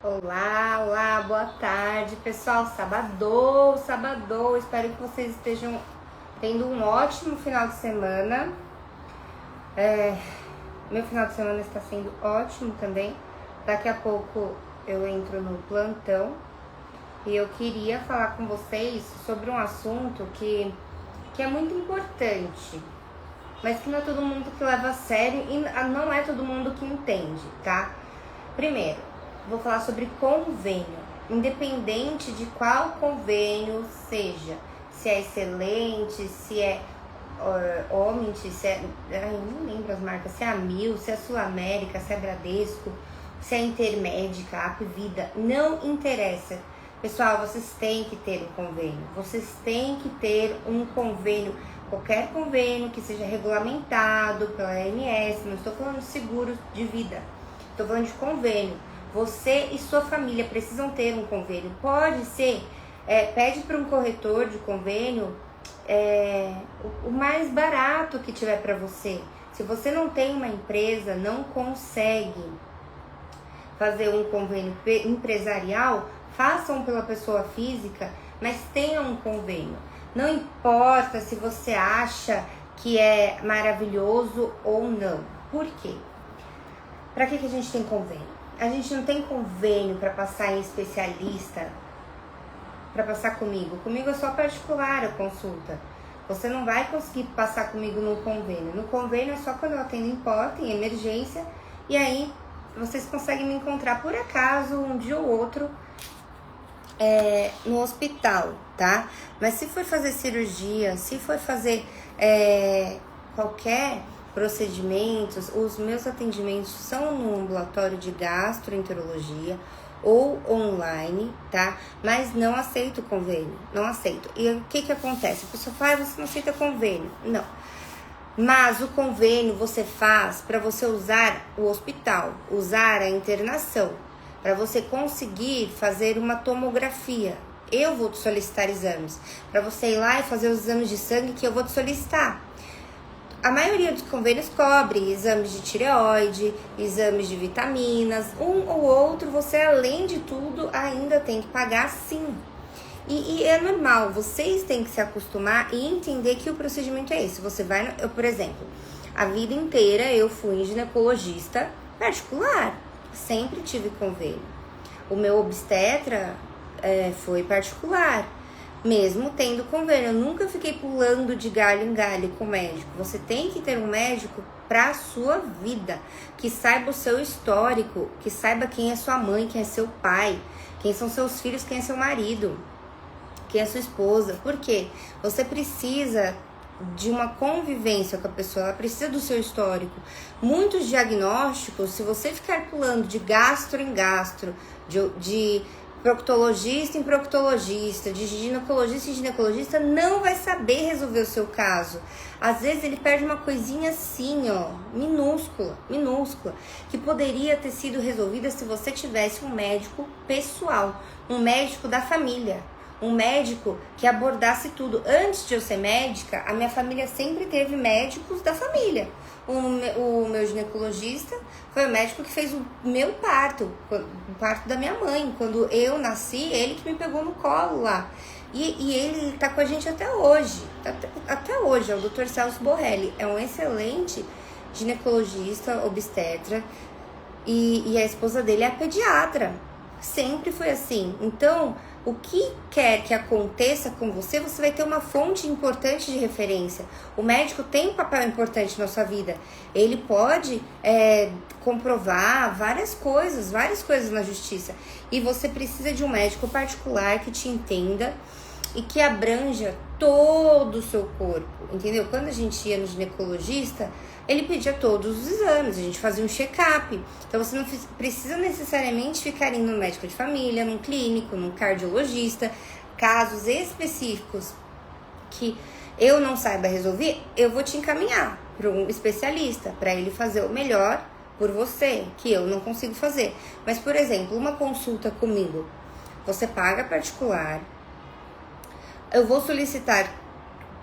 Olá, olá, boa tarde, pessoal. Sabadão. Espero que vocês estejam tendo um ótimo final de semana. Meu final de semana está sendo ótimo também. Daqui a pouco eu entro no plantão e eu queria falar com vocês sobre um assunto que é muito importante, mas que não é todo mundo que leva a sério e não é todo mundo que entende, tá? Primeiro, vou falar sobre convênio, independente de qual convênio seja, se é excelente, se é Omnit, se é, eu não lembro as marcas, se é a Mil, se é a Sul América, se é a Bradesco, se é a Intermédica, a Apvida, não interessa. Pessoal, vocês têm que ter um convênio, qualquer convênio que seja regulamentado pela ANS, não estou falando de seguro de vida, estou falando de convênio. Você e sua família precisam ter um convênio. Pode ser, pede para um corretor de convênio o mais barato que tiver para você. Se você não tem uma empresa, não consegue fazer um convênio empresarial, façam pela pessoa física, mas tenha um convênio. Não importa se você acha que é maravilhoso ou não. Por quê? Para que a gente tem convênio? A gente não tem convênio para passar em especialista, para passar comigo. Comigo é só particular a consulta. Você não vai conseguir passar comigo no convênio. No convênio é só quando eu atendo em porta, em emergência, e aí vocês conseguem me encontrar por acaso um dia ou outro no hospital, tá? Mas se for fazer cirurgia, se for fazer qualquer procedimentos, os meus atendimentos são no ambulatório de gastroenterologia ou online, tá? Mas não aceito convênio, não aceito. E o que acontece? A pessoa fala, você não aceita convênio. Não. Mas o convênio você faz para você usar o hospital, usar a internação, para você conseguir fazer uma tomografia. Eu vou te solicitar exames, para você ir lá e fazer os exames de sangue que eu vou te solicitar. A maioria dos convênios cobre exames de tireoide, exames de vitaminas, um ou outro, você além de tudo ainda tem que pagar sim. E é normal, vocês têm que se acostumar e entender que o procedimento é esse. Você vai, eu, por exemplo, a vida inteira eu fui ginecologista particular, sempre tive convênio. O meu obstetra foi particular. Mesmo tendo convênio, eu nunca fiquei pulando de galho em galho com o médico. Você tem que ter um médico para a sua vida, que saiba o seu histórico, que saiba quem é sua mãe, quem é seu pai, quem são seus filhos, quem é seu marido, quem é sua esposa. Por quê? Você precisa de uma convivência com a pessoa, ela precisa do seu histórico. Muitos diagnósticos, se você ficar pulando de gastro em gastro, de proctologista em proctologista, de ginecologista em ginecologista, não vai saber resolver o seu caso. Às vezes ele perde uma coisinha assim, ó, minúscula, que poderia ter sido resolvida se você tivesse um médico pessoal, um médico da família, um médico que abordasse tudo. Antes de eu ser médica, a minha família sempre teve médicos da família. O meu ginecologista foi o médico que fez o meu parto, o parto da minha mãe. Quando eu nasci, ele que me pegou no colo lá. E ele tá com a gente até hoje. Até hoje, é o Dr. Celso Borrelli. É um excelente ginecologista, obstetra. E a esposa dele é a pediatra. Sempre foi assim. Então, o que quer que aconteça com você, você vai ter uma fonte importante de referência. O médico tem um papel importante na sua vida. Ele pode comprovar várias coisas na justiça. E você precisa de um médico particular que te entenda e que abranja todo o seu corpo, entendeu? Quando a gente ia no ginecologista, ele pedia todos os exames, a gente fazia um check-up. Então você não precisa necessariamente ficar indo no médico de família, num clínico, num cardiologista. Casos específicos que eu não saiba resolver, eu vou te encaminhar para um especialista, para ele fazer o melhor por você, que eu não consigo fazer. Mas, por exemplo, uma consulta comigo, você paga particular, eu vou solicitar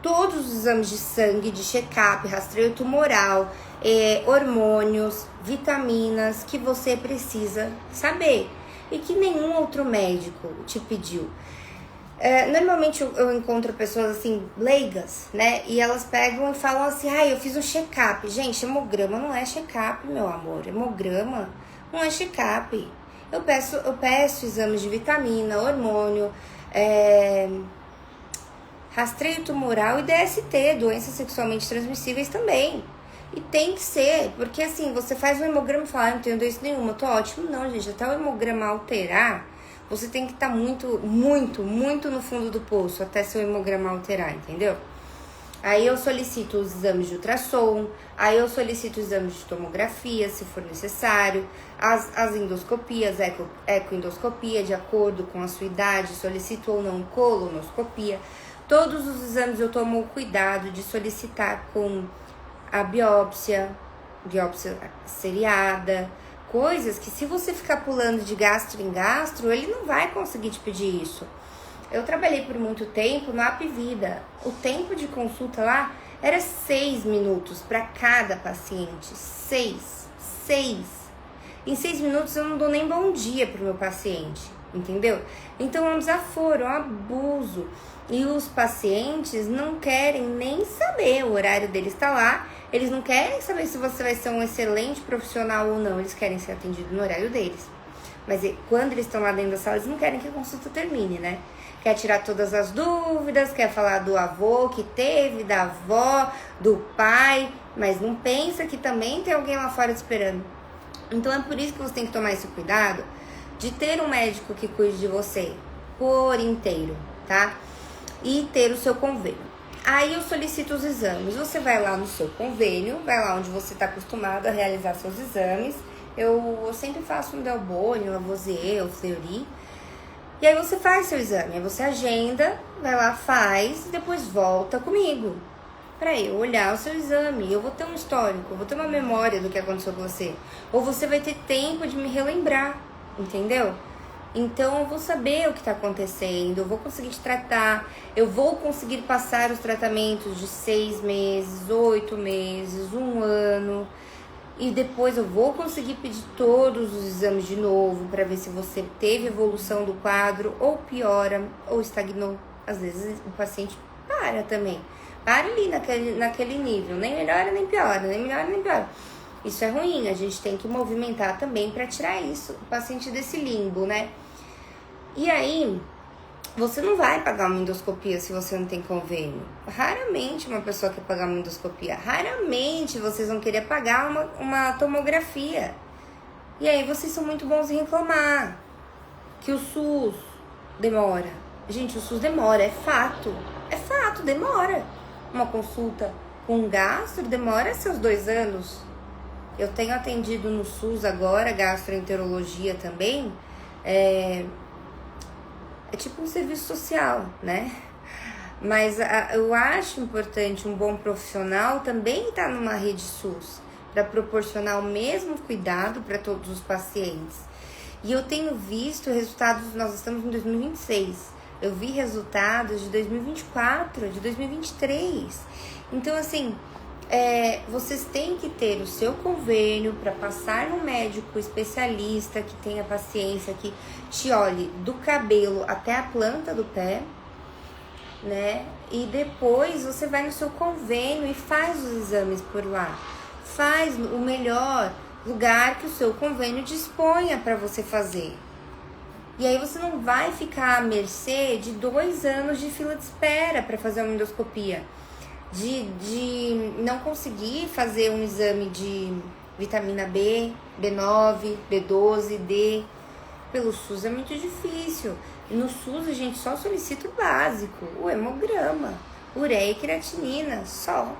todos os exames de sangue, de check-up, rastreio tumoral, hormônios, vitaminas que você precisa saber. e que nenhum outro médico te pediu. Normalmente eu encontro pessoas assim, leigas, né? E elas pegam e falam assim, eu fiz um check-up. Gente, hemograma não é check-up, meu amor. Hemograma não é check-up. Eu peço exames de vitamina, hormônio, rastreio tumoral e DST, doenças sexualmente transmissíveis também. E tem que ser, porque assim, você faz um hemograma e fala, não tenho doença nenhuma, tô ótimo. Não, gente, até o hemograma alterar, você tem que estar muito, muito, muito no fundo do poço até seu hemograma alterar, entendeu? Aí eu solicito os exames de ultrassom, aí eu solicito os exames de tomografia, se for necessário, as endoscopias, ecoendoscopia, de acordo com a sua idade, solicito ou não colonoscopia. Todos os exames eu tomo o cuidado de solicitar com a biópsia seriada, coisas que se você ficar pulando de gastro em gastro, ele não vai conseguir te pedir isso. Eu trabalhei por muito tempo no Apvida. O tempo de consulta lá era 6 minutos para cada paciente. 6. Em 6 minutos eu não dou nem bom dia pro meu paciente, entendeu? Então é um desaforo, é um abuso. E os pacientes não querem nem saber, o horário deles está lá. Eles não querem saber se você vai ser um excelente profissional ou não. Eles querem ser atendidos no horário deles. Mas quando eles estão lá dentro da sala, eles não querem que a consulta termine, né? Quer tirar todas as dúvidas, quer falar do avô que teve, da avó, do pai, mas não pensa que também tem alguém lá fora te esperando. Então é por isso que você tem que tomar esse cuidado de ter um médico que cuide de você por inteiro, tá? E ter o seu convênio. Aí eu solicito os exames. Você vai lá no seu convênio, vai lá onde você está acostumado a realizar seus exames. Eu sempre faço um Delboni, um Lavoisier, um Fleury. E aí você faz seu exame, aí você agenda, vai lá, faz, e depois volta comigo pra eu olhar o seu exame. Eu vou ter um histórico, eu vou ter uma memória do que aconteceu com você. Ou você vai ter tempo de me relembrar, entendeu? Então eu vou saber o que tá acontecendo, eu vou conseguir te tratar, eu vou conseguir passar os tratamentos de 6 meses, 8 meses, 1 ano. E depois eu vou conseguir pedir todos os exames de novo para ver se você teve evolução do quadro, ou piora, ou estagnou. Às vezes o paciente para também. Para ali naquele nível. Nem melhora, nem piora, nem melhora, nem piora. Isso é ruim, a gente tem que movimentar também para tirar isso, o paciente desse limbo, né? E aí, você não vai pagar uma endoscopia se você não tem convênio. Raramente uma pessoa quer pagar uma endoscopia. Raramente vocês vão querer pagar uma tomografia. E aí vocês são muito bons em reclamar que o SUS demora. Gente, o SUS demora, é fato. É fato, demora. Uma consulta com gastro demora seus 2 anos. Eu tenho atendido no SUS agora, gastroenterologia também. É tipo um serviço social, né? Mas eu acho importante um bom profissional também estar numa rede SUS para proporcionar o mesmo cuidado para todos os pacientes. E eu tenho visto resultados, nós estamos em 2026, eu vi resultados de 2024, de 2023. Então, assim, vocês têm que ter o seu convênio para passar no médico especialista que tenha paciência, que te olhe do cabelo até a planta do pé, né? E depois você vai no seu convênio e faz os exames por lá. Faz o melhor lugar que o seu convênio disponha para você fazer. E aí você não vai ficar à mercê de 2 anos de fila de espera para fazer uma endoscopia. De não conseguir fazer um exame de vitamina B, B9, B12, D. Pelo SUS é muito difícil. E no SUS a gente só solicita o básico, o hemograma, ureia e creatinina, só.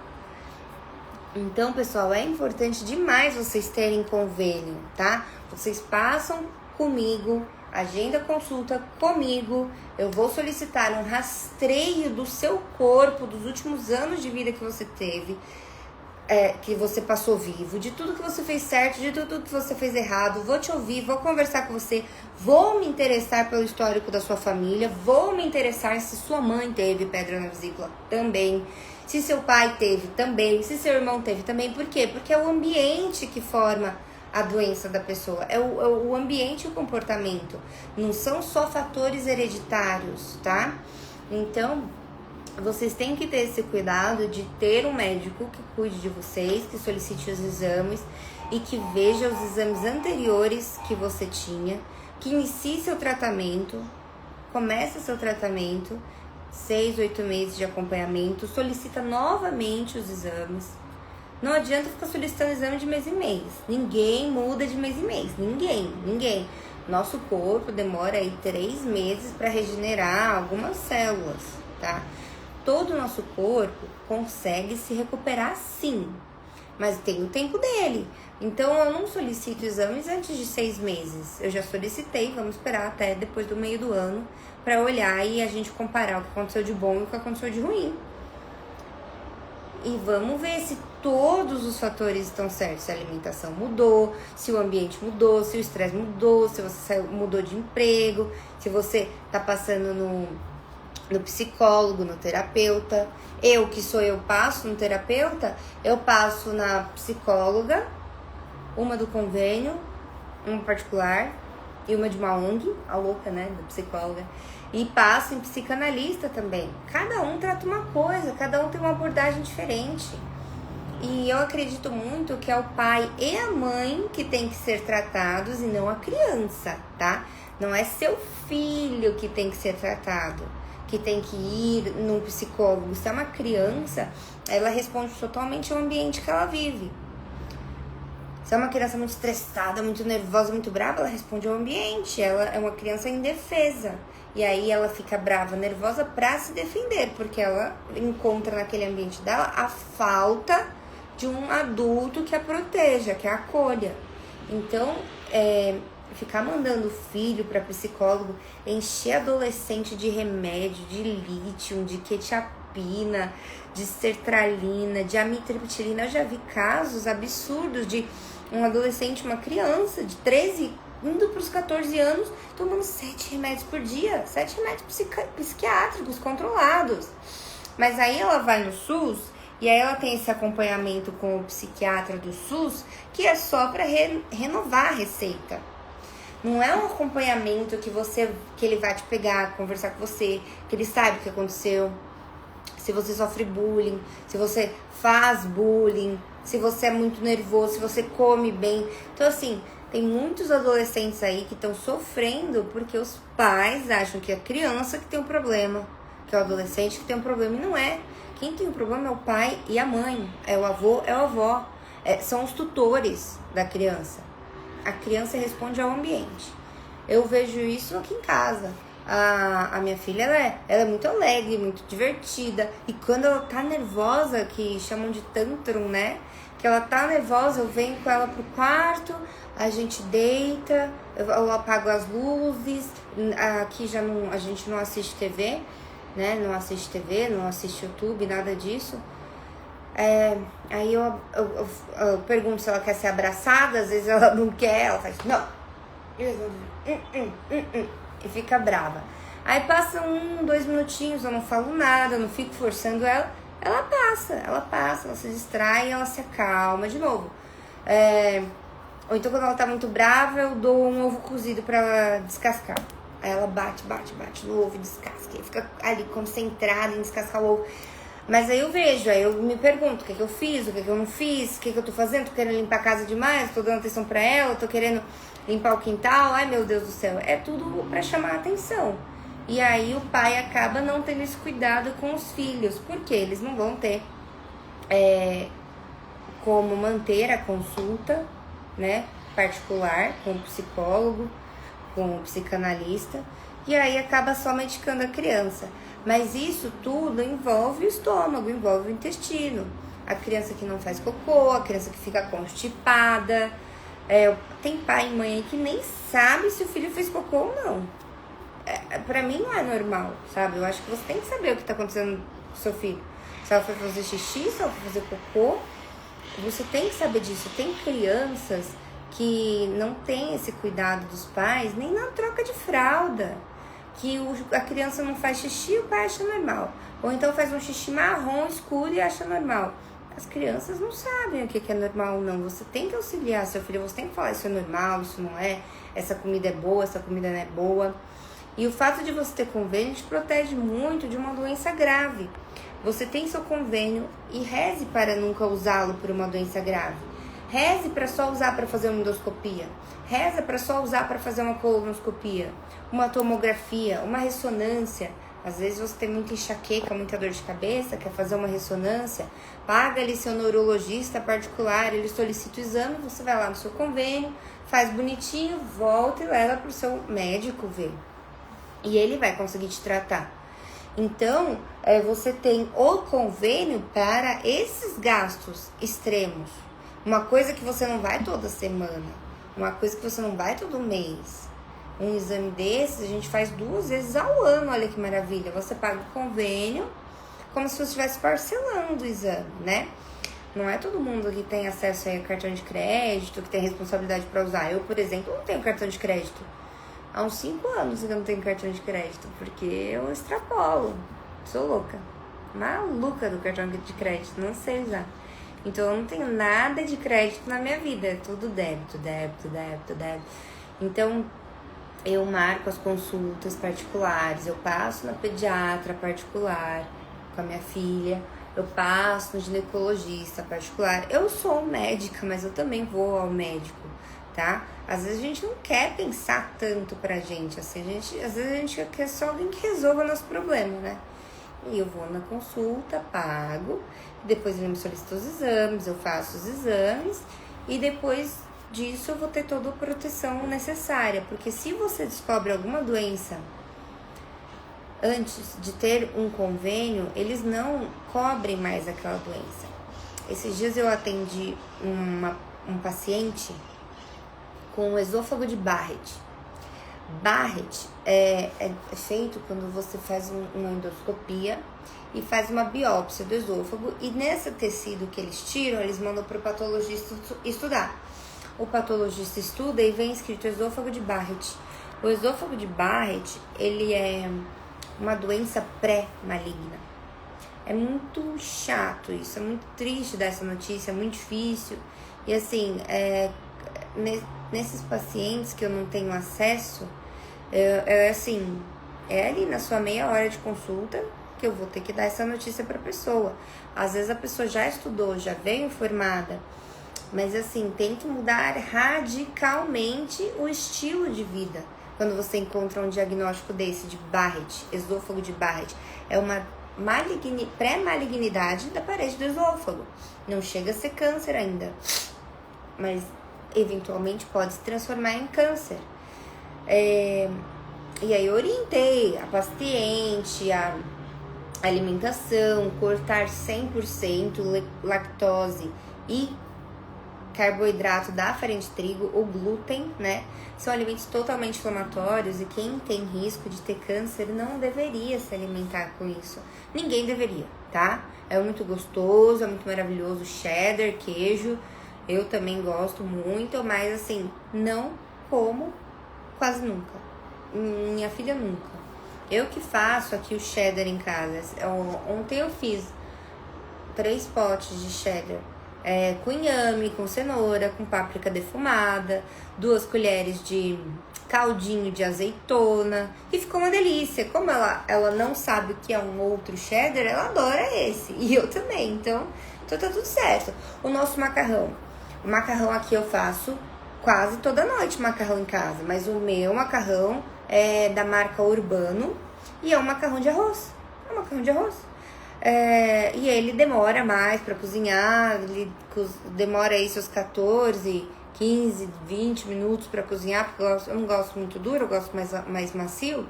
Então, pessoal, é importante demais vocês terem convênio, tá? Vocês passam comigo, agenda consulta comigo, eu vou solicitar um rastreio do seu corpo, dos últimos anos de vida que você teve, que você passou vivo, de tudo que você fez certo, de tudo que você fez errado. Vou te ouvir, vou conversar com você, vou me interessar pelo histórico da sua família, vou me interessar se sua mãe teve pedra na vesícula também, se seu pai teve também, se seu irmão teve também. Por quê? Porque é o ambiente que forma a doença da pessoa, é o ambiente e o comportamento. Não são só fatores hereditários, tá? Então, vocês têm que ter esse cuidado de ter um médico que cuide de vocês, que solicite os exames e que veja os exames anteriores que você tinha, que inicie seu tratamento, comece seu tratamento, 6, 8 meses de acompanhamento, solicita novamente os exames. Não adianta ficar solicitando exame de mês em mês. Ninguém muda de mês em mês. Ninguém. Nosso corpo demora aí 3 meses para regenerar algumas células, tá? Todo o nosso corpo consegue se recuperar sim, mas tem o tempo dele. Então eu não solicito exames antes de 6 meses. Eu já solicitei, vamos esperar até depois do meio do ano para olhar e a gente comparar o que aconteceu de bom e o que aconteceu de ruim. E vamos ver se todos os fatores estão certos. Se a alimentação mudou, se o ambiente mudou, se o estresse mudou, se você mudou de emprego, se você tá passando no psicólogo, no terapeuta. Eu, que sou eu, passo no terapeuta, eu passo na psicóloga, uma do convênio, uma particular e uma de uma ONG, a louca, né, da psicóloga. E passo em psicanalista também. Cada um trata uma coisa, cada um tem uma abordagem diferente. E eu acredito muito que é o pai e a mãe que tem que ser tratados e não a criança, tá? Não é seu filho que tem que ser tratado, que tem que ir num psicólogo. Se é uma criança, ela responde totalmente ao ambiente que ela vive. Se é uma criança muito estressada, muito nervosa, muito brava, ela responde ao ambiente. Ela é uma criança indefesa. E aí ela fica brava, nervosa pra se defender, porque ela encontra naquele ambiente dela a falta de um adulto que a proteja, que a acolha. Então, ficar mandando filho para psicólogo, encher adolescente de remédio, de lítio, de quetiapina, de sertralina, de amitriptilina. Eu já vi casos absurdos de um adolescente, uma criança de 13, indo para os 14 anos, tomando 7 remédios por dia, 7 remédios psiquiátricos controlados. Mas aí ela vai no SUS e aí ela tem esse acompanhamento com o psiquiatra do SUS, que é só para renovar a receita. Não é um acompanhamento que ele vai te pegar, conversar com você, que ele sabe o que aconteceu, se você sofre bullying, se você faz bullying, se você é muito nervoso, se você come bem. Então, assim, tem muitos adolescentes aí que estão sofrendo porque os pais acham que é a criança que tem um problema, que é o adolescente que tem um problema, e não é. Quem tem o problema é o pai e a mãe, é o avô, é a avó, são os tutores da criança. A criança responde ao ambiente. Eu vejo isso aqui em casa. A minha filha, ela é muito alegre, muito divertida. E quando ela tá nervosa, que chamam de tantrum, né? Que ela tá nervosa, eu venho com ela pro quarto, a gente deita, eu apago as luzes. Aqui a gente não assiste TV, né? Não assiste TV, não assiste YouTube, nada disso. Aí eu pergunto se ela quer ser abraçada, às vezes ela não quer, ela faz não. E fica brava. Aí passa 1, 2 minutinhos, eu não falo nada, eu não fico forçando ela. Ela passa, ela se distrai e ela se acalma de novo. Ou então quando ela tá muito brava, eu dou um ovo cozido pra ela descascar. Aí ela bate no ovo e descasca. E fica ali concentrada em descascar o ovo. Mas aí eu vejo, aí eu me pergunto o que eu fiz, o que eu não fiz, o que eu tô fazendo, tô querendo limpar a casa demais, tô dando atenção pra ela, tô querendo limpar o quintal, ai meu Deus do céu, é tudo pra chamar a atenção. E aí o pai acaba não tendo esse cuidado com os filhos, porque eles não vão ter como manter a consulta, né, particular com o psicólogo, com o psicanalista, e aí acaba só medicando a criança. Mas isso tudo envolve o estômago, envolve o intestino. A criança que não faz cocô, a criança que fica constipada. Tem pai e mãe que nem sabe se o filho fez cocô ou não. Pra mim não é normal, sabe? Eu acho que você tem que saber o que tá acontecendo com o seu filho. Se ela foi fazer xixi, se ela foi fazer cocô. Você tem que saber disso. Tem crianças que não tem esse cuidado dos pais, nem na troca de fralda. Que a criança não faz xixi, o pai acha normal. Ou então faz um xixi marrom escuro e acha normal. As crianças não sabem o que é normal ou não. Você tem que auxiliar seu filho, você tem que falar isso é normal, isso não é, essa comida é boa, essa comida não é boa. E o fato de você ter convênio te protege muito de uma doença grave. Você tem seu convênio e reze para nunca usá-lo por uma doença grave. Reze para só usar para fazer uma endoscopia. Reza para só usar para fazer uma colonoscopia, uma tomografia, uma ressonância. Às vezes você tem muita enxaqueca, muita dor de cabeça, quer fazer uma ressonância, paga ali seu neurologista particular, ele solicita o exame, você vai lá no seu convênio, faz bonitinho, volta e leva para o seu médico ver. E ele vai conseguir te tratar. Então, você tem o convênio para esses gastos extremos. Uma coisa que você não vai toda semana, uma coisa que você não vai todo mês. Um exame desses a gente faz 2 vezes ao ano, olha que maravilha. Você paga o convênio como se você estivesse parcelando o exame, né? Não é todo mundo que tem acesso a cartão de crédito, que tem responsabilidade para usar. Eu, por exemplo, não tenho cartão de crédito. Há uns 5 anos que eu não tenho cartão de crédito, porque eu extrapolo. Sou louca. Maluca do cartão de crédito, não sei usar. Então eu não tenho nada de crédito na minha vida. É tudo débito, débito, débito, débito. Então eu marco as consultas particulares, eu passo na pediatra particular com a minha filha, eu passo no ginecologista particular. Eu sou médica, mas eu também vou ao médico, tá? Às vezes a gente não quer pensar tanto pra gente, assim, às vezes a gente quer só alguém que resolva nosso problema, né? E eu vou na consulta, pago, depois ele me solicita os exames, eu faço os exames e depois disso eu vou ter toda a proteção necessária, porque se você descobre alguma doença antes de ter um convênio, eles não cobrem mais aquela doença. Esses dias eu atendi um paciente com esôfago de Barrett. Barrett é feito quando você faz uma endoscopia e faz uma biópsia do esôfago, e nesse tecido que eles tiram, eles mandam para o patologista estudar. O patologista estuda e vem escrito esôfago de Barrett. O esôfago de Barrett, ele é uma doença pré-maligna. É muito chato isso, é muito triste dar essa notícia, é muito difícil. E assim, nesses pacientes que eu não tenho acesso, assim, é ali na sua meia hora de consulta que eu vou ter que dar essa notícia para a pessoa. Às vezes a pessoa já estudou, já veio informada, mas assim, tem que mudar radicalmente o estilo de vida. Quando você encontra um diagnóstico desse de Barrett, esôfago de Barrett, é uma pré-malignidade da parede do esôfago. Não chega a ser câncer ainda, mas eventualmente pode se transformar em câncer. E aí eu orientei a paciente, a alimentação, cortar 100% lactose e carboidrato da farinha de trigo, o glúten, né? São alimentos totalmente inflamatórios e quem tem risco de ter câncer não deveria se alimentar com isso. Ninguém deveria, tá? É muito gostoso, é muito maravilhoso, cheddar, queijo. Eu também gosto muito, mas assim, não como quase nunca. Minha filha nunca. Eu que faço aqui o cheddar em casa. Ontem eu fiz 3 potes de cheddar. Com inhame, com cenoura, com páprica defumada, 2 colheres de caldinho de azeitona. E ficou uma delícia. Como ela não sabe o que é um outro cheddar, ela adora esse. E eu também, então tá tudo certo. O nosso macarrão. O macarrão aqui eu faço quase toda noite, macarrão em casa. Mas o meu macarrão é da marca Urbano e é um macarrão de arroz. É um macarrão de arroz. E ele demora mais para cozinhar, ele demora aí seus 14, 15, 20 minutos para cozinhar, porque eu não gosto muito duro, eu gosto mais macio.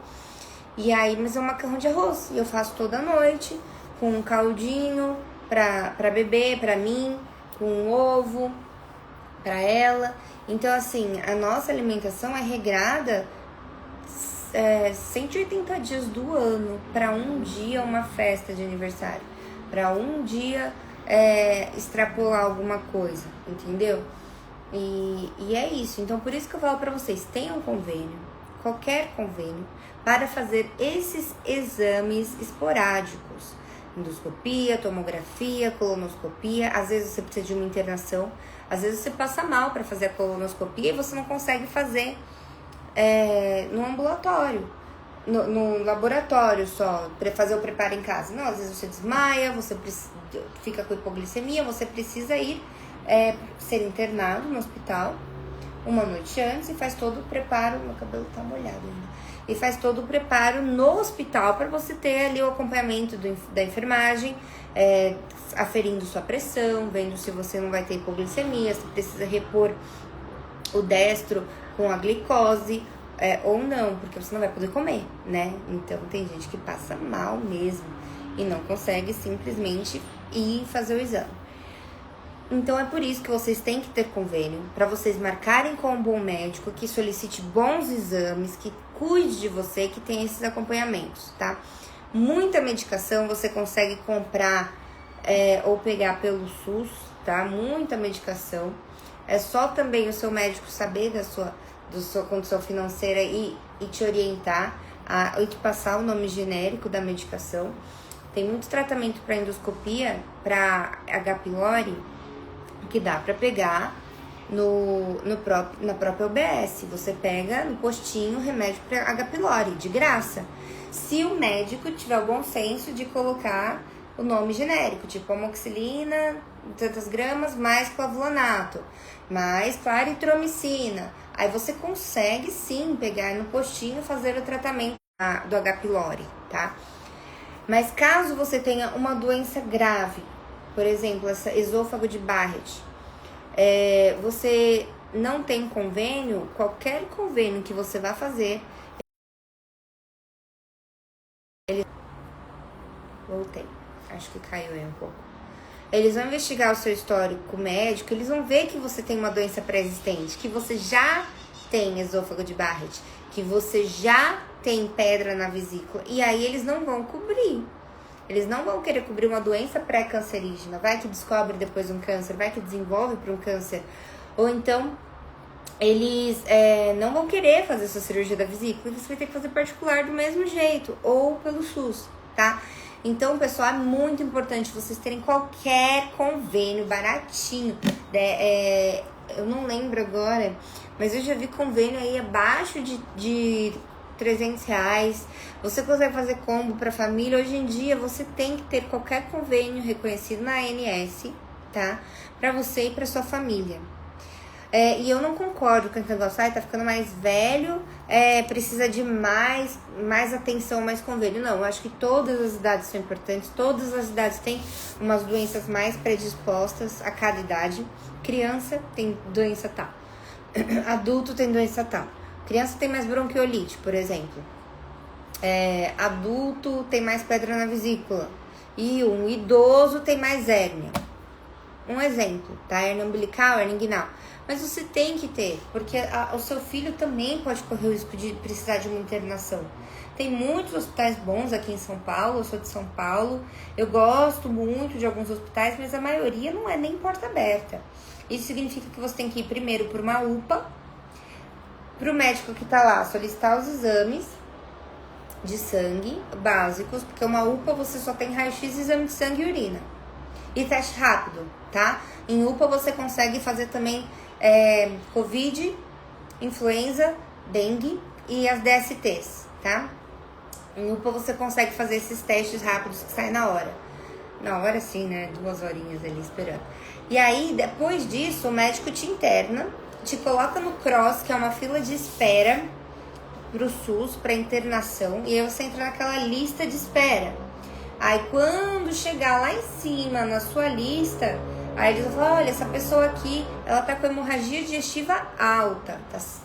E aí, mas é um macarrão de arroz, e eu faço toda noite, com um caldinho para beber, para mim, com um ovo para ela. Então, assim, a nossa alimentação é regrada 180 dias do ano, para um dia uma festa de aniversário, para um dia extrapolar alguma coisa, entendeu? E é isso. Então, por isso que eu falo para vocês, tenham um convênio, qualquer convênio, para fazer esses exames esporádicos, endoscopia, tomografia, colonoscopia. Às vezes você precisa de uma internação, às vezes você passa mal para fazer a colonoscopia e você não consegue fazer no ambulatório, no laboratório só, para fazer o preparo em casa. Não, às vezes você desmaia, você fica com hipoglicemia, você precisa ir ser internado no hospital uma noite antes e faz todo o preparo. Meu cabelo tá molhado ainda. E faz todo o preparo no hospital para você ter ali o acompanhamento da enfermagem, aferindo sua pressão, vendo se você não vai ter hipoglicemia, se precisa repor o destro com a glicose ou não, porque você não vai poder comer, né? Então tem gente que passa mal mesmo e não consegue simplesmente ir fazer o exame. Então é por isso que vocês têm que ter convênio, para vocês marcarem com um bom médico, que solicite bons exames, que cuide de você, que tenha esses acompanhamentos, tá? Muita medicação você consegue comprar ou pegar pelo SUS, tá? Muita medicação. É só também o seu médico saber da sua condição financeira e te orientar e te passar o nome genérico da medicação. Tem muito tratamento para endoscopia, para H. pylori, que dá para pegar na própria UBS. Você pega no postinho remédio para H. pylori, de graça. Se o médico tiver o bom senso de colocar o nome genérico, tipo amoxicilina, tantas gramas, mais clavulanato, mais claritromicina. Aí você consegue sim pegar no postinho e fazer o tratamento do H. pylori, tá? Mas caso você tenha uma doença grave, por exemplo, essa esôfago de Barrett, você não tem convênio, qualquer convênio que você vá fazer, voltei, acho que caiu aí um pouco. Eles vão investigar o seu histórico médico, eles vão ver que você tem uma doença pré-existente, que você já tem esôfago de Barrett, que você já tem pedra na vesícula, e aí eles não vão cobrir. Eles não vão querer cobrir uma doença pré-cancerígena. Vai que descobre depois um câncer, vai que desenvolve para um câncer. Ou então, eles não vão querer fazer essa cirurgia da vesícula e você vai ter que fazer particular do mesmo jeito, ou pelo SUS, tá? Então, pessoal, é muito importante vocês terem qualquer convênio baratinho. Eu não lembro agora, mas eu já vi convênio aí abaixo de R$300. Você consegue fazer combo para família. Hoje em dia você tem que ter qualquer convênio reconhecido na ANS, tá? Para você e para sua família. E eu não concordo com esse negócio, tá ficando mais velho, precisa de mais atenção, mais convênio. Não, eu acho que todas as idades são importantes, todas as idades têm umas doenças mais predispostas a cada idade. Criança tem doença tal, adulto tem doença tal. Criança tem mais bronquiolite, por exemplo. Adulto tem mais pedra na vesícula. E um idoso tem mais hérnia. Um exemplo, tá? Hérnia umbilical, hérnia inguinal. Mas você tem que ter, porque o seu filho também pode correr o risco de precisar de uma internação. Tem muitos hospitais bons aqui em São Paulo, eu sou de São Paulo. Eu gosto muito de alguns hospitais, mas a maioria não é nem porta aberta. Isso significa que você tem que ir primeiro por uma UPA, pro médico que tá lá solicitar os exames de sangue básicos, porque uma UPA você só tem raio-x, exame de sangue e urina. E teste rápido, tá? Em UPA você consegue fazer também Covid, influenza, dengue e as DSTs, tá? Em UPA você consegue fazer esses testes rápidos que saem na hora. Na hora sim, né? 2 horinhas ali esperando. E aí, depois disso, o médico te interna, te coloca no CROSS, que é uma fila de espera pro SUS, pra internação, e aí você entra naquela lista de espera. Aí quando chegar lá em cima na sua lista, aí eles vão falar, olha, essa pessoa aqui, ela tá com hemorragia digestiva alta,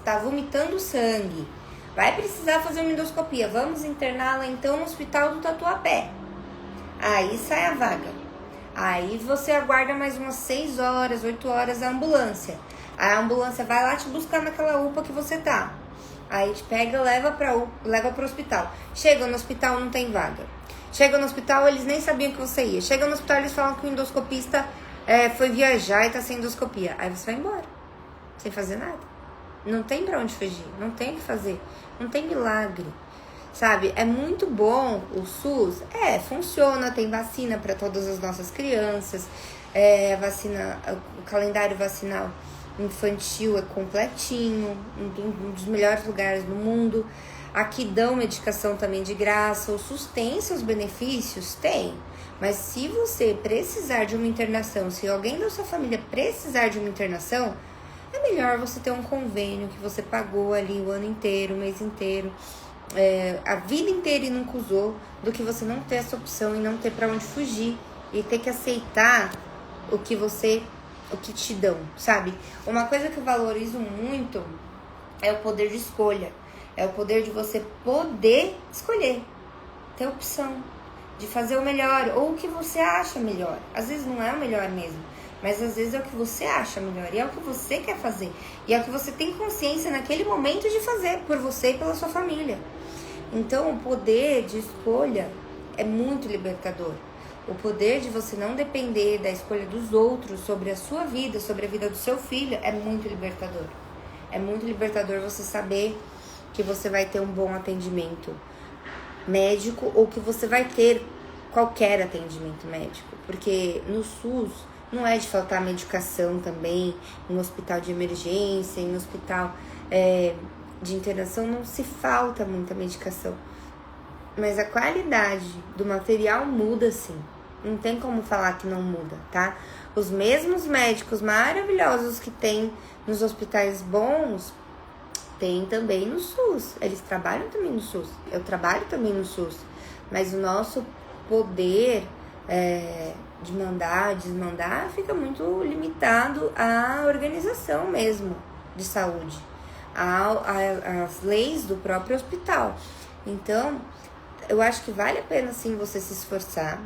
tá vomitando sangue, vai precisar fazer uma endoscopia, vamos interná-la então no hospital do Tatuapé. Aí sai a vaga. Aí você aguarda mais umas 6 horas, 8 horas a ambulância. A ambulância vai lá te buscar naquela UPA que você tá. Aí te pega, leva pro hospital. Chega no hospital, não tem vaga. Chega no hospital, eles nem sabiam que você ia. Chega no hospital, eles falam que o endoscopista foi viajar e tá sem endoscopia. Aí você vai embora, sem fazer nada. Não tem pra onde fugir, não tem o que fazer. Não tem milagre. sabe? É muito bom o SUS. Funciona, tem vacina para todas as nossas crianças. O calendário vacinal infantil é completinho, um dos melhores lugares do mundo. Aqui dão medicação também de graça. O SUS tem seus benefícios? Tem. Mas se você precisar de uma internação, se alguém da sua família precisar de uma internação, é melhor você ter um convênio que você pagou ali o ano inteiro, o mês inteiro, a vida inteira e nunca usou, do que você não ter essa opção e não ter pra onde fugir e ter que aceitar o que te dão, sabe? Uma coisa que eu valorizo muito é o poder de escolha. É o poder de você poder escolher, ter opção, de fazer o melhor ou o que você acha melhor. Às vezes não é o melhor mesmo, mas às vezes é o que você acha melhor e é o que você quer fazer. E é o que você tem consciência naquele momento de fazer por você e pela sua família. Então o poder de escolha é muito libertador. O poder de você não depender da escolha dos outros sobre a sua vida, sobre a vida do seu filho, é muito libertador. É muito libertador você saber que você vai ter um bom atendimento médico ou que você vai ter qualquer atendimento médico. Porque no SUS não é de faltar medicação também, em hospital de emergência, em hospital de internação não se falta muita medicação. Mas a qualidade do material muda sim. Não tem como falar que não muda, tá? Os mesmos médicos maravilhosos que tem nos hospitais bons, tem também no SUS. Eles trabalham também no SUS. Eu trabalho também no SUS. Mas o nosso poder de mandar, desmandar, fica muito limitado à organização mesmo de saúde, às leis do próprio hospital. Então, eu acho que vale a pena sim você se esforçar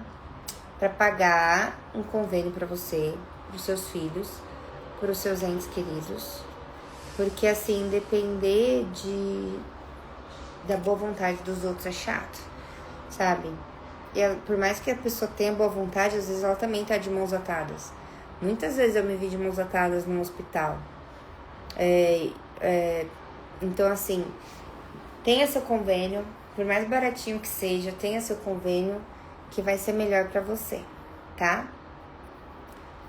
para pagar um convênio para você, para os seus filhos, para os seus entes queridos. Porque assim, depender da boa vontade dos outros é chato, sabe? E por mais que a pessoa tenha boa vontade, às vezes ela também tá de mãos atadas. Muitas vezes eu me vi de mãos atadas no hospital. Então assim, tenha seu convênio, por mais baratinho que seja, tenha seu convênio, que vai ser melhor pra você, tá?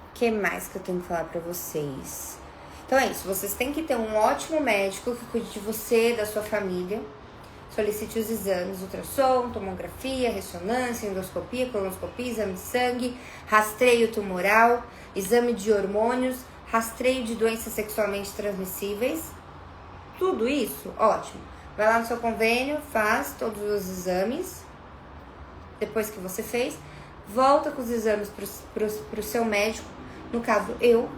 O que mais que eu tenho que falar pra vocês? Então é isso, vocês têm que ter um ótimo médico que cuide de você, da sua família. Solicite os exames, ultrassom, tomografia, ressonância, endoscopia, colonoscopia, exame de sangue, rastreio tumoral, exame de hormônios, rastreio de doenças sexualmente transmissíveis. Tudo isso, ótimo. Vai lá no seu convênio, faz todos os exames. Depois que você fez, volta com os exames pro seu médico. No caso, eu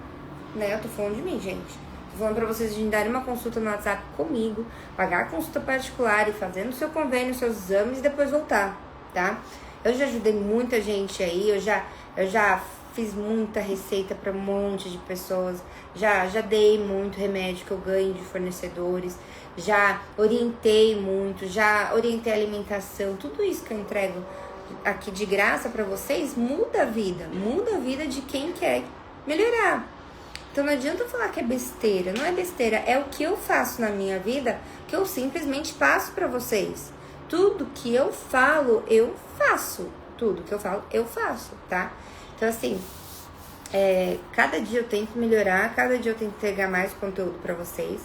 tô falando de mim, gente. Tô falando pra vocês de darem uma consulta no WhatsApp comigo, pagar consulta particular e fazendo o seu convênio, seus exames e depois voltar, tá? Eu já ajudei muita gente aí, eu já fiz muita receita pra um monte de pessoas, já dei muito remédio que eu ganho de fornecedores, já orientei muito, já orientei a alimentação, tudo isso que eu entrego aqui de graça pra vocês muda a vida de quem quer melhorar. Então não adianta falar que é besteira, não é besteira, é o que eu faço na minha vida, que eu simplesmente passo pra vocês. Tudo que eu falo, eu faço. Tudo que eu falo, eu faço, tá? Então assim, cada dia eu tento melhorar, cada dia eu tento entregar mais conteúdo pra vocês.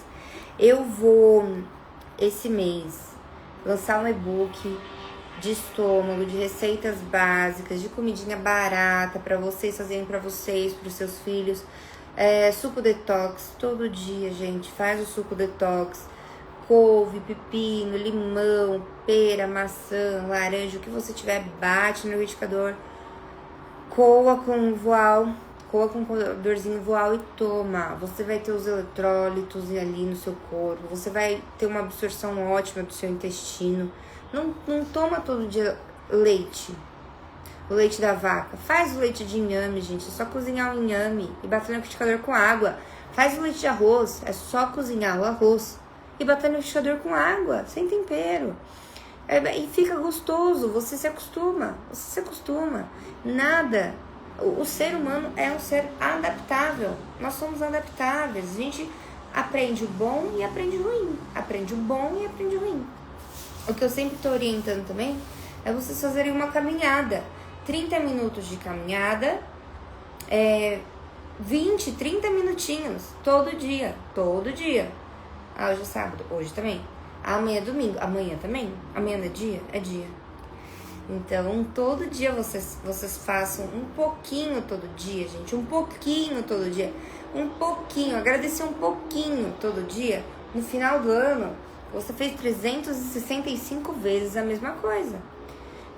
Eu vou, esse mês, lançar um e-book de estômago, de receitas básicas, de comidinha barata pra vocês fazerem pra vocês, pros seus filhos. Suco detox, todo dia, gente, faz o suco detox, couve, pepino, limão, pera, maçã, laranja, o que você tiver, bate no liquidificador, coa com coadorzinho voal e toma. Você vai ter os eletrólitos ali no seu corpo, você vai ter uma absorção ótima do seu intestino. Não toma todo dia leite. O leite da vaca. Faz o leite de inhame, gente. É só cozinhar o inhame e bater no liquidificador com água. Faz o leite de arroz. É só cozinhar o arroz e bater no liquidificador com água, sem tempero. E fica gostoso. Você se acostuma. Nada. O ser humano é um ser adaptável. Nós somos adaptáveis. A gente aprende o bom e aprende o ruim. Aprende o bom e aprende o ruim. O que eu sempre tô orientando também é vocês fazerem uma caminhada. 30 minutos de caminhada, 20, 30 minutinhos, todo dia. Ah, hoje é sábado, hoje também. Amanhã é domingo, amanhã também. Amanhã não é dia? É dia. Então, todo dia vocês façam um pouquinho todo dia, gente. Um pouquinho todo dia. Um pouquinho, agradecer um pouquinho todo dia. No final do ano, você fez 365 vezes a mesma coisa.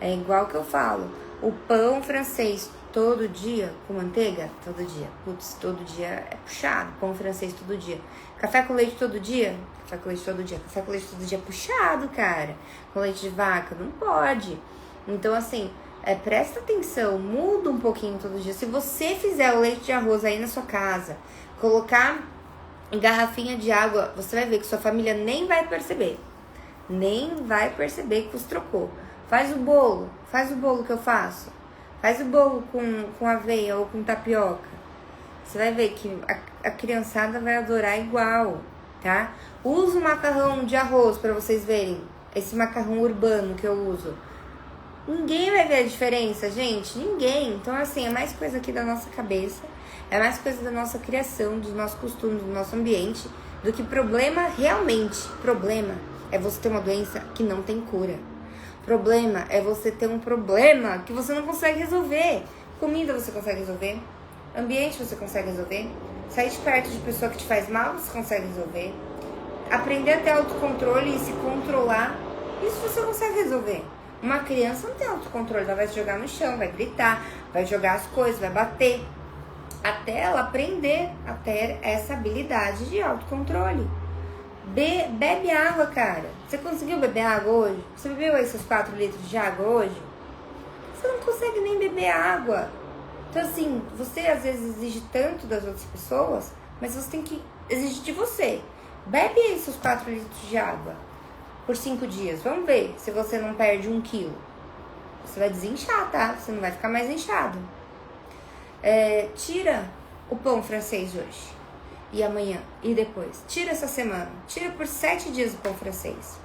É igual que eu falo. O pão francês todo dia com manteiga? Todo dia. Putz, todo dia é puxado. Pão francês todo dia. Café com leite todo dia? Café com leite todo dia. Café com leite todo dia é puxado, cara. Com leite de vaca? Não pode. Então, assim, presta atenção. Muda um pouquinho todo dia. Se você fizer o leite de arroz aí na sua casa, colocar em garrafinha de água, você vai ver que sua família nem vai perceber. Nem vai perceber que você trocou. Faz o bolo que eu faço. Faz o bolo com aveia ou com tapioca. Você vai ver que a criançada vai adorar igual, tá? Usa o macarrão de arroz pra vocês verem. Esse macarrão urbano que eu uso. Ninguém vai ver a diferença, gente. Ninguém. Então, assim, é mais coisa aqui da nossa cabeça. É mais coisa da nossa criação, dos nossos costumes, do nosso ambiente. Do que problema realmente. Problema é você ter uma doença que não tem cura. Problema é você ter um problema que você não consegue resolver. Comida você consegue resolver. Ambiente você consegue resolver. Sair de perto de pessoa que te faz mal, você consegue resolver. Aprender a ter autocontrole e se controlar, isso você consegue resolver. Uma criança não tem autocontrole, ela vai se jogar no chão, vai gritar, vai jogar as coisas, vai bater. Até ela aprender a ter essa habilidade de autocontrole. Bebe água, cara. Você conseguiu beber água hoje? Você bebeu esses 4 litros de água hoje? Você não consegue nem beber água. Então, assim, você às vezes exige tanto das outras pessoas, mas você tem que exigir de você. Bebe aí seus 4 litros de água por 5 dias. Vamos ver se você não perde 1 quilo. Você vai desinchar, tá? Você não vai ficar mais inchado. Tira o pão francês hoje. E amanhã. E depois. Tira essa semana. Tira por 7 dias o pão francês.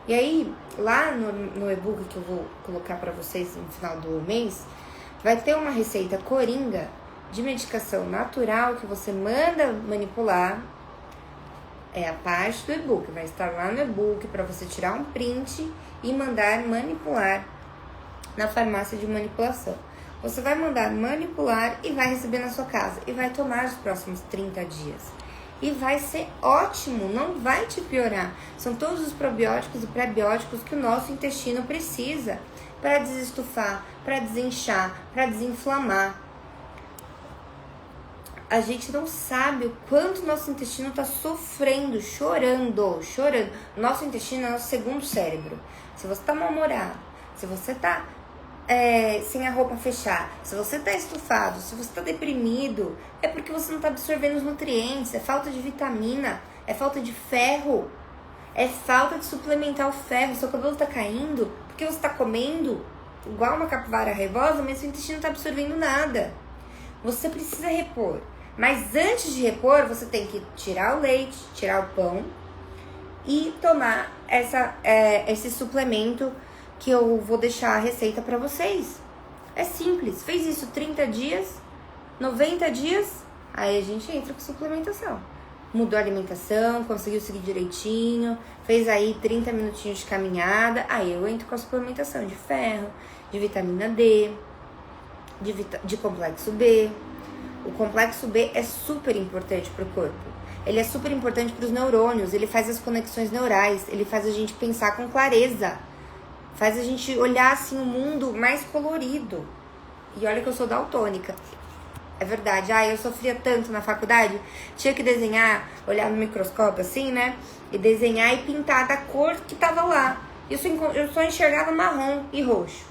E aí, lá no e-book que eu vou colocar pra vocês no final do mês, vai ter uma receita coringa de medicação natural que você manda manipular. É a parte do e-book. Vai estar lá no e-book pra você tirar um print e mandar manipular na farmácia de manipulação. Você vai mandar manipular e vai receber na sua casa. E vai tomar os próximos 30 dias. E vai ser ótimo, não vai te piorar. São todos os probióticos e pré-bióticos que o nosso intestino precisa para desestufar, para desinchar, para desinflamar. A gente não sabe o quanto nosso intestino está sofrendo, chorando. Nosso intestino é o segundo cérebro. Se você está mal-humorado, se você está sem a roupa fechar, se você tá estufado, se você tá deprimido, é porque você não tá absorvendo os nutrientes, é falta de vitamina, é falta de ferro, é falta de suplementar o ferro. Seu cabelo tá caindo porque você tá comendo igual uma capivara raivosa, mas seu intestino não tá absorvendo nada. Você precisa repor, mas antes de repor, você tem que tirar o leite, tirar o pão e tomar esse suplemento que eu vou deixar a receita pra vocês. É simples. Fez isso 30 dias, 90 dias, aí a gente entra com suplementação. Mudou a alimentação, conseguiu seguir direitinho, fez aí 30 minutinhos de caminhada, aí eu entro com a suplementação de ferro, de vitamina D, de complexo B. O complexo B é super importante pro corpo. Ele é super importante pros neurônios, ele faz as conexões neurais, ele faz a gente pensar com clareza. Faz a gente olhar, assim, o mundo mais colorido. E olha que eu sou daltônica. É verdade. Eu sofria tanto na faculdade. Tinha que desenhar, olhar no microscópio, assim, né? E desenhar e pintar da cor que tava lá. Eu só enxergava marrom e roxo.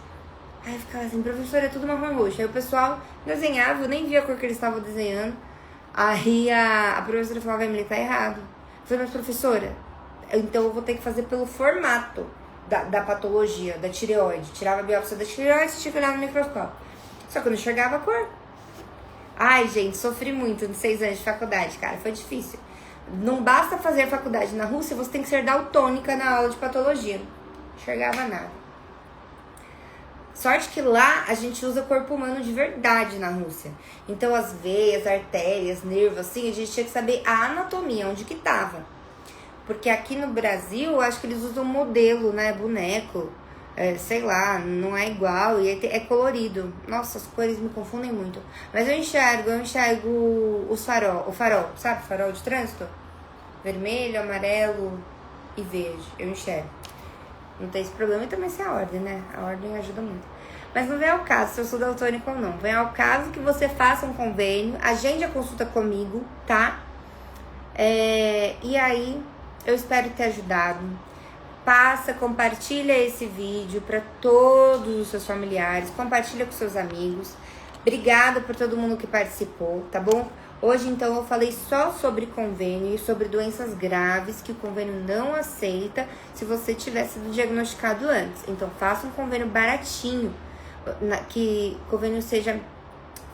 Aí eu ficava assim, professora, é tudo marrom e roxo. Aí o pessoal desenhava, eu nem via a cor que eles estavam desenhando. Aí a professora falava, Emily, tá errado. Eu falei, mas professora, então eu vou ter que fazer pelo formato da patologia, da tireoide. Tirava a biópsia da tireoide e tinha que olhar no microscópio. Só que eu não enxergava a cor. Ai, gente, sofri muito nos 6 anos de faculdade, cara. Foi difícil. Não basta fazer faculdade na Rússia, você tem que ser daltônica na aula de patologia. enxergava nada. Sorte que lá a gente usa corpo humano de verdade na Rússia. Então as veias, artérias, nervos, assim, a gente tinha que saber a anatomia, onde que tava. Porque aqui no Brasil, eu acho que eles usam modelo, né, boneco, sei lá, não é igual e é colorido. Nossa, as cores me confundem muito. Mas eu enxergo o farol, sabe, farol de trânsito? Vermelho, amarelo e verde, eu enxergo. Não tem esse problema e também sem a ordem, né? A ordem ajuda muito. Mas não vem ao caso se eu sou daltônica ou não. Vem ao caso que você faça um convênio, agende a consulta comigo, tá? E aí, eu espero ter ajudado. Compartilha esse vídeo para todos os seus familiares, compartilha com seus amigos. Obrigada por todo mundo que participou, tá bom? Hoje, então, eu falei só sobre convênio e sobre doenças graves que o convênio não aceita se você tiver sido diagnosticado antes. Então, faça um convênio baratinho, que o convênio seja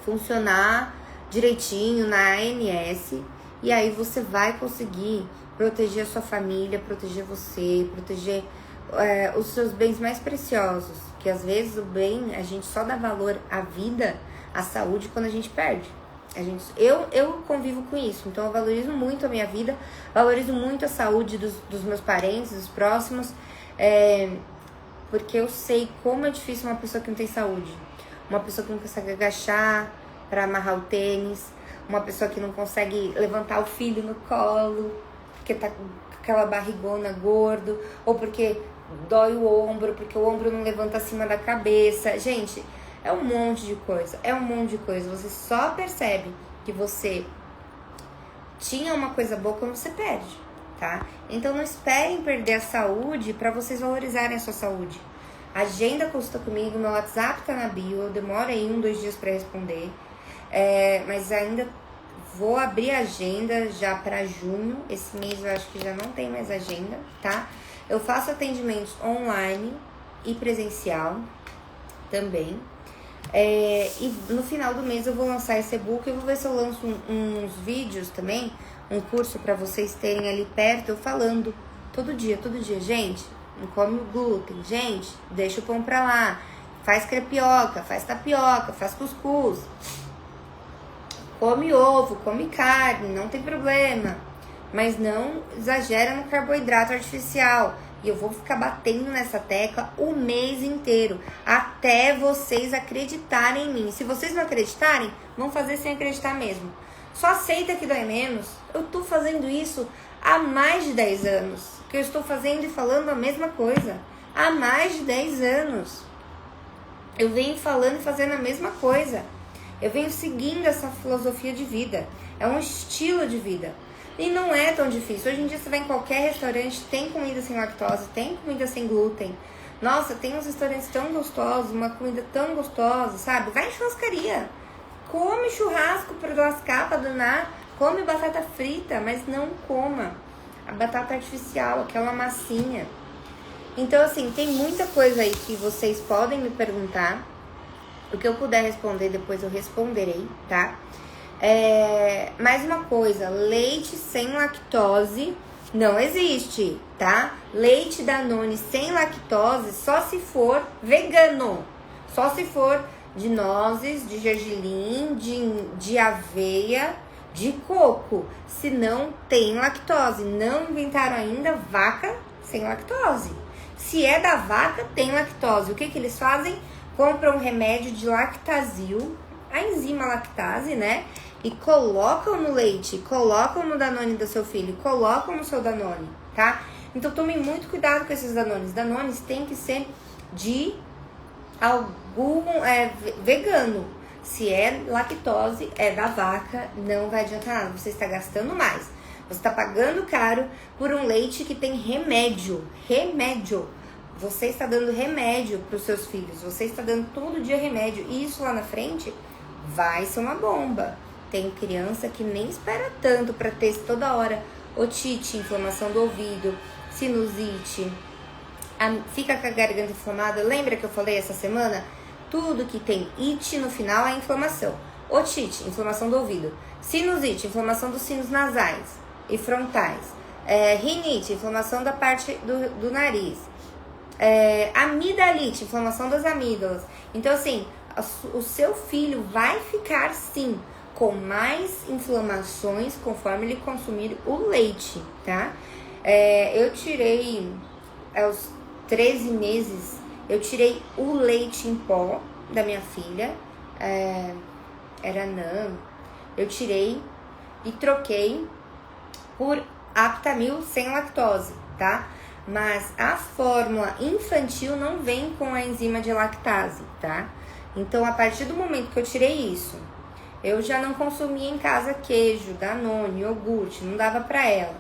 funcionar direitinho na ANS, e aí você vai conseguir proteger a sua família, proteger você, proteger os seus bens mais preciosos, que às vezes o bem, a gente só dá valor à vida, à saúde, quando a gente perde. Eu convivo com isso, então eu valorizo muito a minha vida, valorizo muito a saúde dos meus parentes, dos próximos, porque eu sei como é difícil uma pessoa que não tem saúde, uma pessoa que não consegue agachar para amarrar o tênis, uma pessoa que não consegue levantar o filho no colo, porque tá com aquela barrigona gordo, ou porque dói o ombro, porque o ombro não levanta acima da cabeça. Gente, é um monte de coisa, Você só percebe que você tinha uma coisa boa quando você perde, tá? Então não esperem perder a saúde para vocês valorizarem a sua saúde. Agenda a consulta comigo, meu WhatsApp tá na bio, eu demoro aí 1-2 dias para responder, mas ainda vou abrir a agenda já para junho. Esse mês eu acho que já não tem mais agenda, tá? Eu faço atendimentos online e presencial também. E no final do mês eu vou lançar esse e-book. Eu vou ver se eu lanço uns vídeos também, um curso para vocês terem ali perto, eu falando todo dia, gente, não come glúten, gente, deixa o pão pra lá, faz crepioca, faz tapioca, faz cuscuz, come ovo, come carne, não tem problema, mas não exagera no carboidrato artificial. E eu vou ficar batendo nessa tecla o mês inteiro, até vocês acreditarem em mim. Se vocês não acreditarem, vão fazer sem acreditar mesmo. Só aceita que dói menos. Eu tô fazendo isso há mais de 10 anos. Que eu estou fazendo e falando a mesma coisa. Há mais de 10 anos. Eu venho falando e fazendo a mesma coisa. Eu venho seguindo essa filosofia de vida. É um estilo de vida. E não é tão difícil. Hoje em dia você vai em qualquer restaurante, tem comida sem lactose, tem comida sem glúten. Nossa, tem uns restaurantes tão gostosos, uma comida tão gostosa, sabe? Vai em churrascaria. Come churrasco para lascar, para danar. Come batata frita, mas não coma a batata artificial, aquela massinha. Então, assim, tem muita coisa aí que vocês podem me perguntar. O que eu puder responder, depois eu responderei, tá? Mais uma coisa, leite sem lactose não existe, tá? Leite Danone sem lactose só se for vegano, só se for de nozes, de gergelim, de aveia, de coco, se não tem lactose. Não inventaram ainda vaca sem lactose. Se é da vaca, tem lactose. O que eles fazem? Compram um remédio de lactazil, a enzima lactase, né? E colocam no leite, colocam no Danone do seu filho, colocam no seu Danone, tá? Então tomem muito cuidado com esses Danones. Danones tem que ser de algum vegano. Se é lactose, é da vaca, não vai adiantar nada. Você está gastando mais. Você está pagando caro por um leite que tem remédio. Remédio. Você está dando remédio para os seus filhos. Você está dando todo dia remédio. E isso lá na frente vai ser uma bomba. Tem criança que nem espera tanto para ter toda hora otite, inflamação do ouvido, sinusite, fica com a garganta inflamada. Lembra que eu falei essa semana? Tudo que tem it no final é inflamação. Otite, inflamação do ouvido. Sinusite, inflamação dos sinos nasais e frontais. Rinite, inflamação da parte do nariz. amidalite, inflamação das amígdalas. Então, assim, o seu filho vai ficar, sim, com mais inflamações conforme ele consumir o leite, tá? Eu tirei, aos 13 meses, eu tirei o leite em pó da minha filha, era NAN, eu tirei e troquei por Aptamil sem lactose, tá? Mas a fórmula infantil não vem com a enzima de lactase, tá? Então, a partir do momento que eu tirei isso, eu já não consumia em casa queijo, Danone, iogurte, não dava pra ela.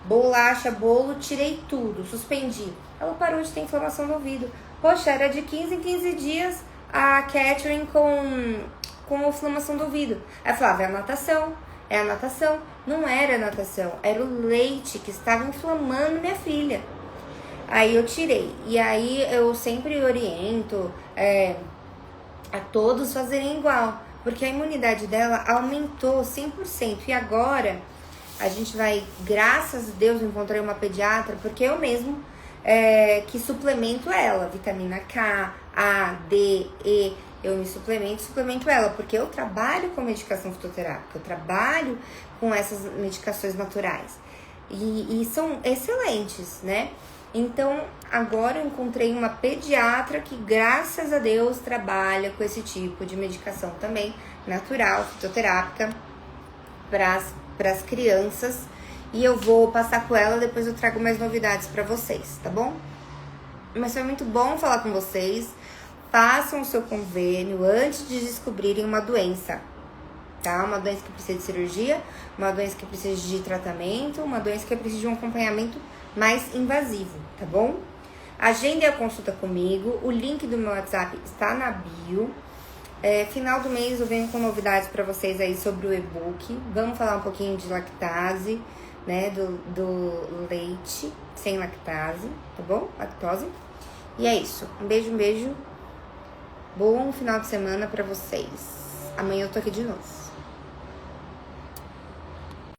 Bolacha, bolo, tirei tudo, suspendi. Ela parou de ter inflamação no ouvido. Poxa, era de 15 em 15 dias a Catherine com inflamação do ouvido. Aí eu falava, é a natação. Não era a natação, era o leite que estava inflamando minha filha. Aí eu tirei. E aí eu sempre oriento a todos fazerem igual, porque a imunidade dela aumentou 100%. E agora a gente vai, graças a Deus, eu encontrei uma pediatra, porque eu mesmo que suplemento ela, vitamina K, A, D, E, eu me suplemento ela, porque eu trabalho com medicação fitoterápica, eu trabalho com essas medicações naturais, e são excelentes, né? Então, agora eu encontrei uma pediatra que, graças a Deus, trabalha com esse tipo de medicação também, natural, fitoterápica, para as crianças. E eu vou passar com ela, depois eu trago mais novidades para vocês, tá bom? Mas foi muito bom falar com vocês. Façam o seu convênio antes de descobrirem uma doença, tá? Uma doença que precisa de cirurgia, uma doença que precisa de tratamento, uma doença que precisa de um acompanhamento mais invasivo, tá bom? Agende a consulta comigo, o link do meu WhatsApp está na bio. Final do mês eu venho com novidades para vocês aí sobre o e-book. Vamos falar um pouquinho de lactase, né, do leite sem lactase, tá bom? Lactose. E é isso. Um beijo. Bom final de semana para vocês. Amanhã eu tô aqui de novo.